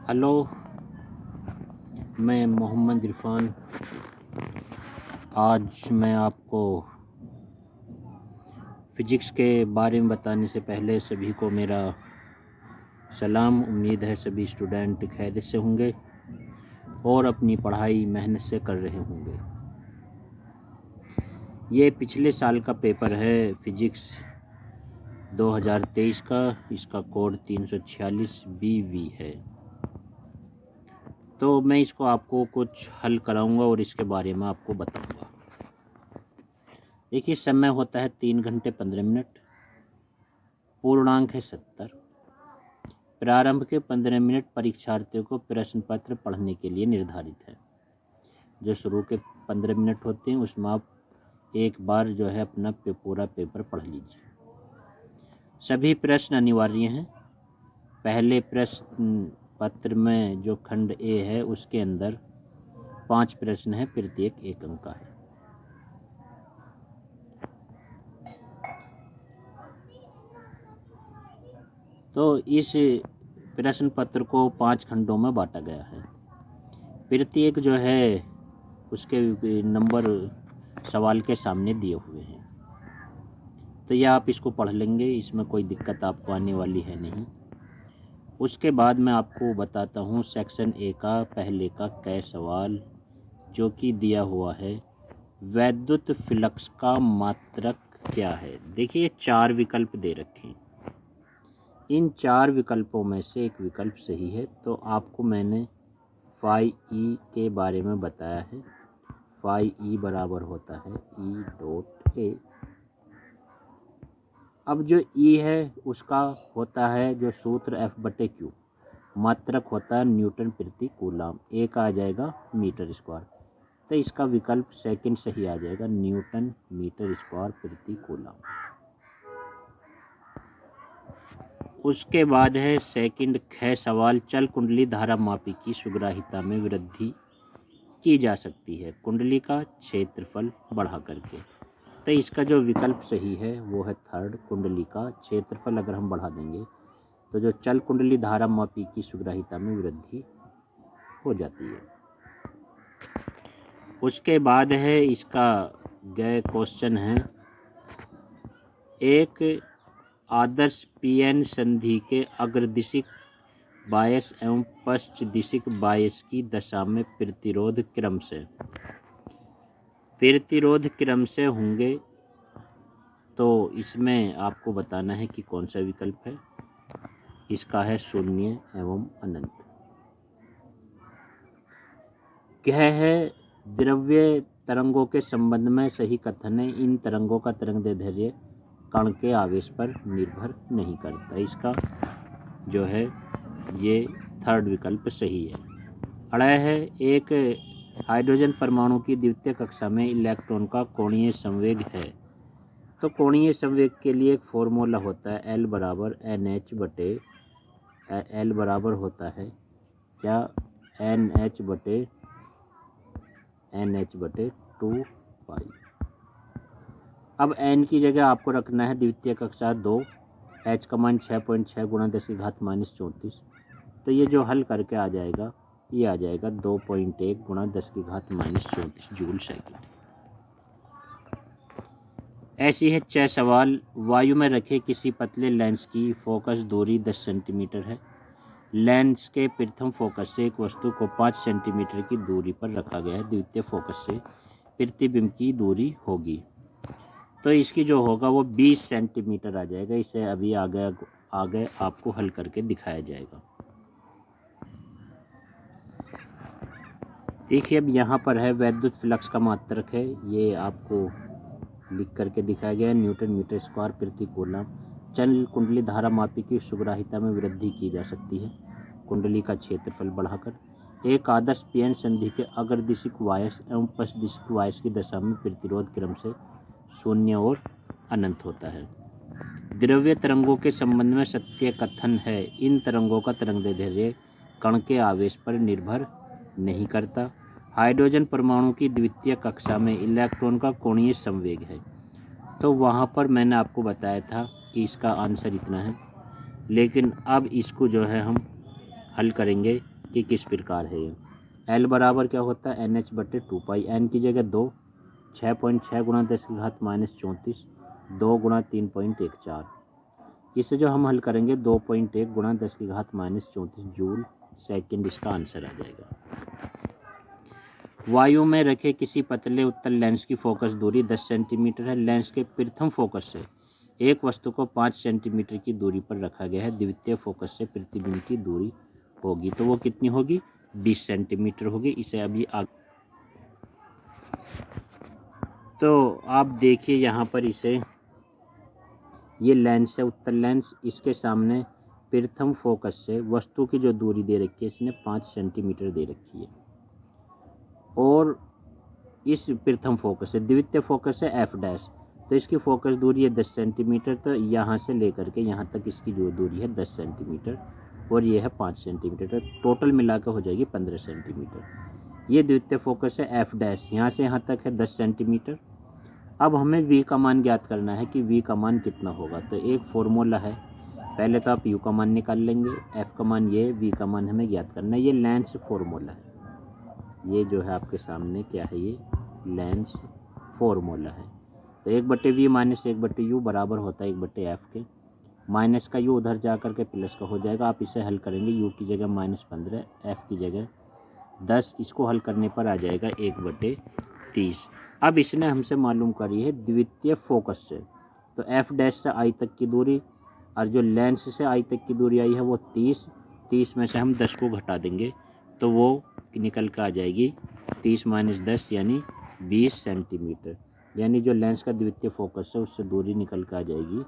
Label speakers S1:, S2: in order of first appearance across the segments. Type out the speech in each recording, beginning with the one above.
S1: Hello, मैं मोहम्मद इरफान। आज मैं आपको फ़िज़िक्स के बारे में बताने से पहले सभी को मेरा सलाम। उम्मीद है सभी स्टूडेंट खैरियत से होंगे और अपनी पढ़ाई मेहनत से कर रहे होंगे। ये पिछले साल का पेपर है फ़िज़िक्स 2023 का। इसका कोड 346 BV है। तो मैं इसको आपको कुछ हल कराऊंगा और इसके बारे में आपको बताऊंगा। देखिए, समय होता है 3 घंटे 15 मिनट, पूर्णांक है 70। प्रारंभ के 15 मिनट परीक्षार्थियों को प्रश्न पत्र पढ़ने के लिए निर्धारित है। जो शुरू के 15 मिनट होते हैं उसमें आप एक बार जो है अपना पूरा पेपर पढ़ लीजिए। सभी प्रश्न अनिवार्य हैं। पहले प्रश्न पत्र में जो खंड ए है उसके अंदर 5 प्रश्न हैं, प्रत्येक 1 अंक का है। तो इस प्रश्न पत्र को 5 खंडों में बांटा गया है। प्रत्येक जो है उसके नंबर सवाल के सामने दिए हुए हैं। तो यह आप इसको पढ़ लेंगे, इसमें कोई दिक्कत आपको आने वाली है नहीं। उसके बाद मैं आपको बताता हूँ सेक्शन ए का पहले का क सवाल, जो कि दिया हुआ है वैद्युत फ्लक्स का मात्रक क्या है। देखिए, 4 विकल्प दे रखे हैं। इन 4 विकल्पों में से एक विकल्प सही है। तो आपको मैंने फाई ई के बारे में बताया है। फाई ई बराबर होता है ई डॉट ए। अब जो ई है उसका होता है जो सूत्र F/Q, मात्रक होता है न्यूटन प्रति कूलम। ए का आ जाएगा मीटर स्क्वायर। तो इसका विकल्प सेकंड सही आ जाएगा, न्यूटन मीटर स्क्वायर प्रति कूलम। उसके बाद है सेकंड ख सवाल, चल कुंडली धारा मापी की सुग्राहिता में वृद्धि की जा सकती है कुंडली का क्षेत्रफल बढ़ा करके। तो इसका जो विकल्प सही है वो है थर्ड, कुंडली का क्षेत्रफल अगर हम बढ़ा देंगे तो जो चल कुंडली धारा मापी की सुग्राहिता में वृद्धि हो जाती है। उसके बाद है इसका गए क्वेश्चन है, एक आदर्श पीएन संधि के अग्रदिशिक बायस एवं पश्च दिशिक बायस की दशा में प्रतिरोध क्रम से होंगे। तो इसमें आपको बताना है कि कौन सा विकल्प है। इसका है 0 एवं अनंत। क्या है द्रव्य तरंगों के संबंध में सही कथन है, इन तरंगों का तरंगदैर्ध्य कण के आवेश पर निर्भर नहीं करता। इसका जो है ये थर्ड विकल्प सही है। अड़ा है, एक हाइड्रोजन परमाणु की द्वितीय कक्षा में इलेक्ट्रॉन का कोणीय संवेग है। तो कोणीय संवेग के लिए एक फॉर्मूला होता है L बराबर NH बटे L बराबर होता है क्या, NH बटे 2 पाई। अब n की जगह आपको रखना है द्वितीय कक्षा 2, h का मान 6.6 गुणा 10 की घात -34। तो ये जो हल करके आ जाएगा ये आ जाएगा 2.1 गुणा 10 की घात -34 जूल सेकेंड। ऐसी है 6 सवाल, वायु में रखे किसी पतले लेंस की फोकस दूरी 10 सेंटीमीटर है। लेंस के प्रथम फोकस से एक वस्तु को 5 सेंटीमीटर की दूरी पर रखा गया है। द्वितीय फोकस से प्रतिबिंब की दूरी होगी, तो इसकी जो होगा वो 20 सेंटीमीटर आ जाएगा। इसे अभी आगे आपको हल करके दिखाया जाएगा। देखिए, अब यहाँ पर है वैद्युत फ्लक्स का मात्रक है, ये आपको लिख करके दिखाया गया है, न्यूटन मीटर स्क्वायर प्रति कूलम। चल कुंडली धारा मापी की सुग्राहिता में वृद्धि की जा सकती है कुंडली का क्षेत्रफल बढ़ाकर। एक आदर्श पीएन संधि के अग्रदिशिक वायस एवं पश्चदिशिक वायस की दशा में प्रतिरोध क्रम से 0 और अनंत होता है। द्रव्य तरंगों के संबंध में सत्य कथन है, इन तरंगों का तरंगदैर्ध्य कण के आवेश पर निर्भर नहीं करता। हाइड्रोजन परमाणु की द्वितीय कक्षा में इलेक्ट्रॉन का कोणीय संवेग है। तो वहाँ पर मैंने आपको बताया था कि इसका आंसर इतना है, लेकिन अब इसको जो है हम हल करेंगे कि किस प्रकार है ये। एल बराबर क्या होता है NH/2 एन की जगह 2, 6.6 गुणा 10⁻34, 2 गुणा 3.14। इसे जो हम हल करेंगे 2.1 गुणा 10⁻34 जूल सेकेंड इसका आंसर आ जाएगा। वायु में रखे किसी पतले उत्तल लेंस की फोकस दूरी 10 सेंटीमीटर है। लेंस के प्रथम फोकस से एक वस्तु को 5 सेंटीमीटर की दूरी पर रखा गया है। द्वितीय फोकस से प्रतिबिंब की दूरी होगी, तो वो कितनी होगी 20 सेंटीमीटर होगी। इसे अभी तो आप देखिए यहाँ पर इसे, ये लेंस है उत्तल लेंस, इसके सामने प्रथम फोकस से वस्तु की जो दूरी दे रखी है इसने 5 सेंटीमीटर दे रखी है, और इस प्रथम फोकस से द्वितीय फोकस है एफ डैश, तो इसकी फोकस दूरी है 10 सेंटीमीटर। तो यहाँ से लेकर के यहाँ तक इसकी जो दूरी है 10 सेंटीमीटर और ये है 5 सेंटीमीटर, तो टोटल मिलाकर हो जाएगी 15 सेंटीमीटर। ये द्वितीय फोकस है एफ डैश, यहाँ से यहाँ तक है 10 सेंटीमीटर। अब हमें वी का मान ज्ञात करना है कि वी का मान कितना होगा। तो एक फॉर्मूला है, पहले तो आप यू का मान निकाल लेंगे, एफ का मान ये, वी का मान हमें ज्ञात करना है। ये लेंस फॉर्मूला है, ये जो है आपके सामने क्या है, ये लेंस फॉर्मूला है। तो 1/v माइनस 1/u बराबर होता है 1/f के। माइनस का u उधर जा करके प्लस का हो जाएगा। आप इसे हल करेंगे, u की जगह -15, f की जगह 10, इसको हल करने पर आ जाएगा 1/30। अब इसने हमसे मालूम करी है द्वितीय फोकस से, तो f डैश से i तक की दूरी, और जो लेंस से i तक की दूरी आई है वो 30 में से हम 10 को घटा देंगे तो वो निकल कर आ जाएगी 30 - 10 यानी 20 सेंटीमीटर। यानी जो लेंस का द्वितीय फोकस है उससे दूरी निकल कर आ जाएगी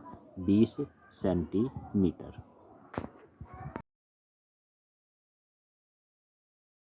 S1: 20 सेंटीमीटर।